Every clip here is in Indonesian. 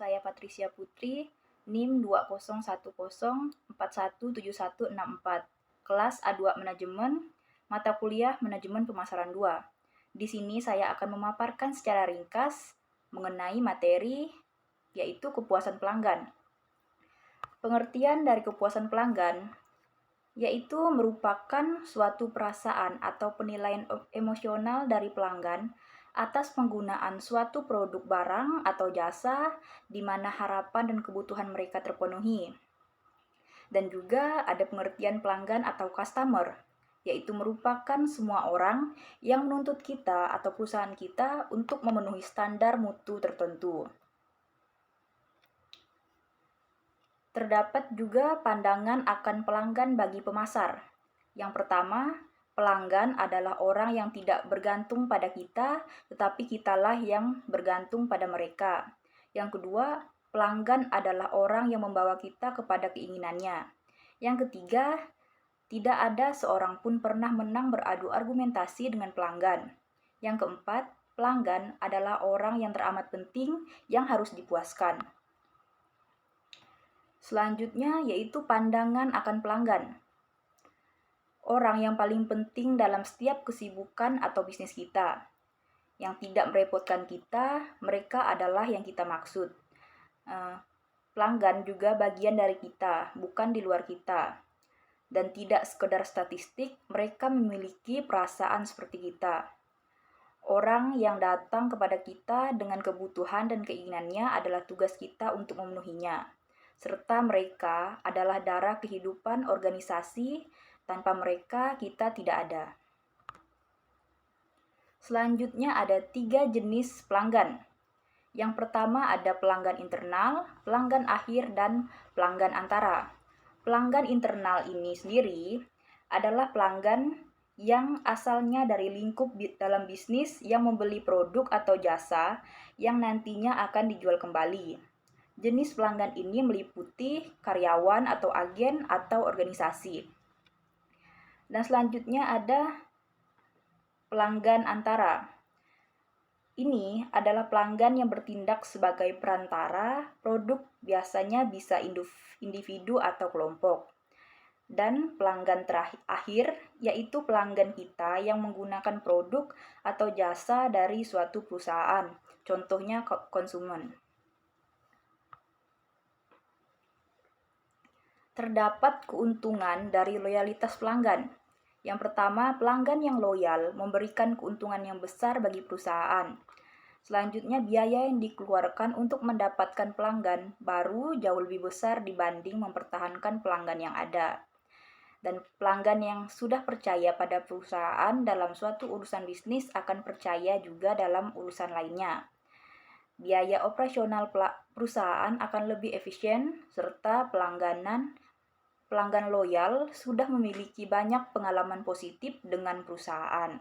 saya Patricia Putri, NIM 201041717164, kelas A2 Manajemen, mata kuliah Manajemen Pemasaran 2. Di sini saya akan memaparkan secara ringkas mengenai materi, yaitu kepuasan pelanggan. Pengertian dari kepuasan pelanggan yaitu merupakan suatu perasaan atau penilaian emosional dari pelanggan atas penggunaan suatu produk barang atau jasa di mana harapan dan kebutuhan mereka terpenuhi. Dan juga ada pengertian pelanggan atau customer, yaitu merupakan semua orang yang menuntut kita atau perusahaan kita untuk memenuhi standar mutu tertentu. Terdapat juga pandangan akan pelanggan bagi pemasar. Yang pertama, pelanggan adalah orang yang tidak bergantung pada kita, tetapi kitalah yang bergantung pada mereka. Yang kedua, pelanggan adalah orang yang membawa kita kepada keinginannya. Yang ketiga, tidak ada seorang pun pernah menang beradu argumentasi dengan pelanggan. Yang keempat, pelanggan adalah orang yang teramat penting yang harus dipuaskan. Selanjutnya yaitu pandangan akan pelanggan. Orang yang paling penting dalam setiap kesibukan atau bisnis kita. Yang tidak merepotkan kita, mereka adalah yang kita maksud. Pelanggan juga bagian dari kita, bukan di luar kita. Dan tidak sekedar statistik, mereka memiliki perasaan seperti kita. Orang yang datang kepada kita dengan kebutuhan dan keinginannya adalah tugas kita untuk memenuhinya. Serta mereka adalah darah kehidupan organisasi, tanpa mereka kita tidak ada. Selanjutnya ada 3 jenis pelanggan. Yang pertama ada pelanggan internal, pelanggan akhir, dan pelanggan antara. Pelanggan internal ini sendiri adalah pelanggan yang asalnya dari lingkup dalam bisnis yang membeli produk atau jasa yang nantinya akan dijual kembali. Jenis pelanggan ini meliputi karyawan atau agen atau organisasi. Dan selanjutnya ada pelanggan antara. Ini adalah pelanggan yang bertindak sebagai perantara, produk biasanya bisa individu atau kelompok. Dan pelanggan terakhir yaitu pelanggan kita yang menggunakan produk atau jasa dari suatu perusahaan, contohnya konsumen. Terdapat keuntungan dari loyalitas pelanggan. Yang pertama, pelanggan yang loyal memberikan keuntungan yang besar bagi perusahaan. Selanjutnya, biaya yang dikeluarkan untuk mendapatkan pelanggan baru jauh lebih besar dibanding mempertahankan pelanggan yang ada. Dan pelanggan yang sudah percaya pada perusahaan dalam suatu urusan bisnis akan percaya juga dalam urusan lainnya. Biaya operasional perusahaan akan lebih efisien, serta pelanggan loyal sudah memiliki banyak pengalaman positif dengan perusahaan.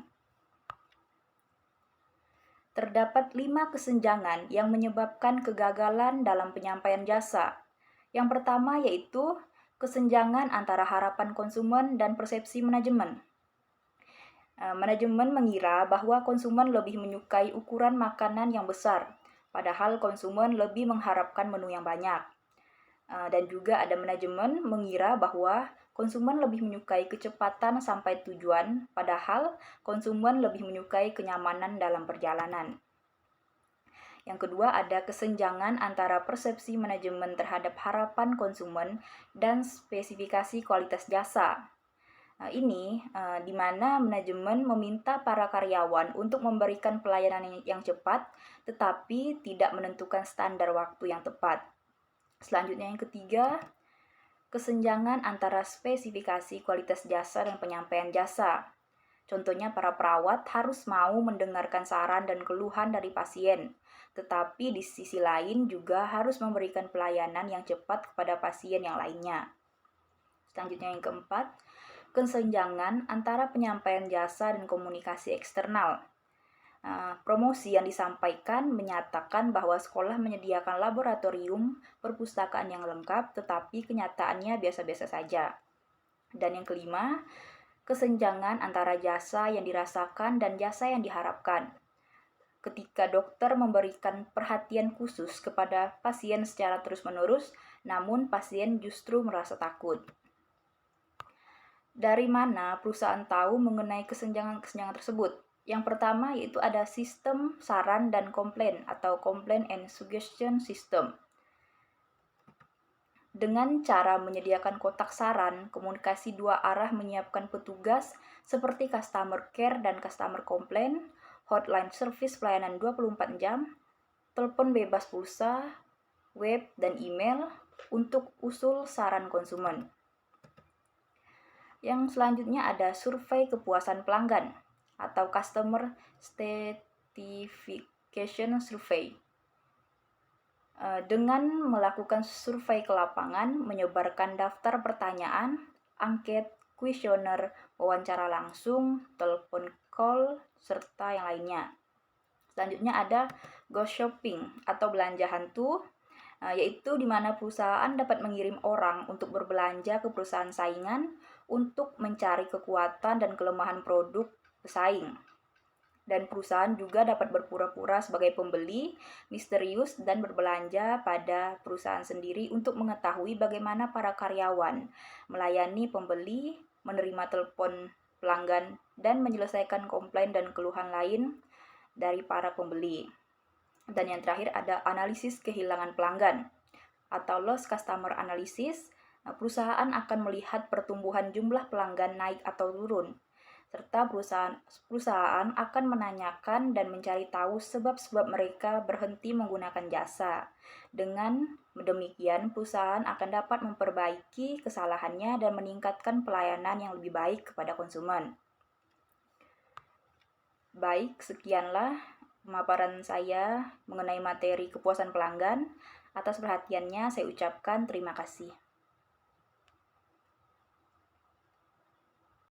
Terdapat 5 kesenjangan yang menyebabkan kegagalan dalam penyampaian jasa. Yang pertama yaitu kesenjangan antara harapan konsumen dan persepsi manajemen. Manajemen mengira bahwa konsumen lebih menyukai ukuran makanan yang besar, padahal konsumen lebih mengharapkan menu yang banyak. Dan juga ada manajemen mengira bahwa konsumen lebih menyukai kecepatan sampai tujuan, padahal konsumen lebih menyukai kenyamanan dalam perjalanan. Yang kedua ada kesenjangan antara persepsi manajemen terhadap harapan konsumen dan spesifikasi kualitas jasa. Ini di mana manajemen meminta para karyawan untuk memberikan pelayanan yang cepat, tetapi tidak menentukan standar waktu yang tepat. Selanjutnya yang ketiga, kesenjangan antara spesifikasi kualitas jasa dan penyampaian jasa. Contohnya para perawat harus mau mendengarkan saran dan keluhan dari pasien, tetapi di sisi lain juga harus memberikan pelayanan yang cepat kepada pasien yang lainnya. Selanjutnya yang keempat, kesenjangan antara penyampaian jasa dan komunikasi eksternal. Promosi yang disampaikan menyatakan bahwa sekolah menyediakan laboratorium perpustakaan yang lengkap, tetapi kenyataannya biasa-biasa saja. Dan yang kelima, kesenjangan antara jasa yang dirasakan dan jasa yang diharapkan. ketika dokter memberikan perhatian khusus kepada pasien secara terus-menerus, namun pasien justru merasa takut. Dari mana perusahaan tahu mengenai kesenjangan-kesenjangan tersebut? Yang pertama yaitu ada sistem saran dan komplain atau complaint and suggestion system. Dengan cara menyediakan kotak saran, komunikasi dua arah menyiapkan petugas seperti customer care dan customer complaint, hotline service pelayanan 24 jam, telepon bebas pulsa, web, dan email untuk usul saran konsumen. Yang selanjutnya ada survei kepuasan pelanggan atau Customer Stratification Survey. Dengan melakukan survei ke lapangan, menyebarkan daftar pertanyaan, angket, kuesioner, wawancara langsung, telepon call, serta yang lainnya. Selanjutnya ada ghost shopping atau belanja hantu, yaitu di mana perusahaan dapat mengirim orang untuk berbelanja ke perusahaan saingan untuk mencari kekuatan dan kelemahan produk pesaing. Dan perusahaan juga dapat berpura-pura sebagai pembeli misterius dan berbelanja pada perusahaan sendiri untuk mengetahui bagaimana para karyawan melayani pembeli, menerima telepon pelanggan, dan menyelesaikan komplain dan keluhan lain dari para pembeli. Dan yang terakhir ada analisis kehilangan pelanggan atau lost customer analysis. Perusahaan akan melihat pertumbuhan jumlah pelanggan naik atau turun, serta perusahaan akan menanyakan dan mencari tahu sebab-sebab mereka berhenti menggunakan jasa. Dengan demikian, perusahaan akan dapat memperbaiki kesalahannya dan meningkatkan pelayanan yang lebih baik kepada konsumen. Baik, sekianlah pemaparan saya mengenai materi kepuasan pelanggan. Atas perhatiannya, saya ucapkan terima kasih.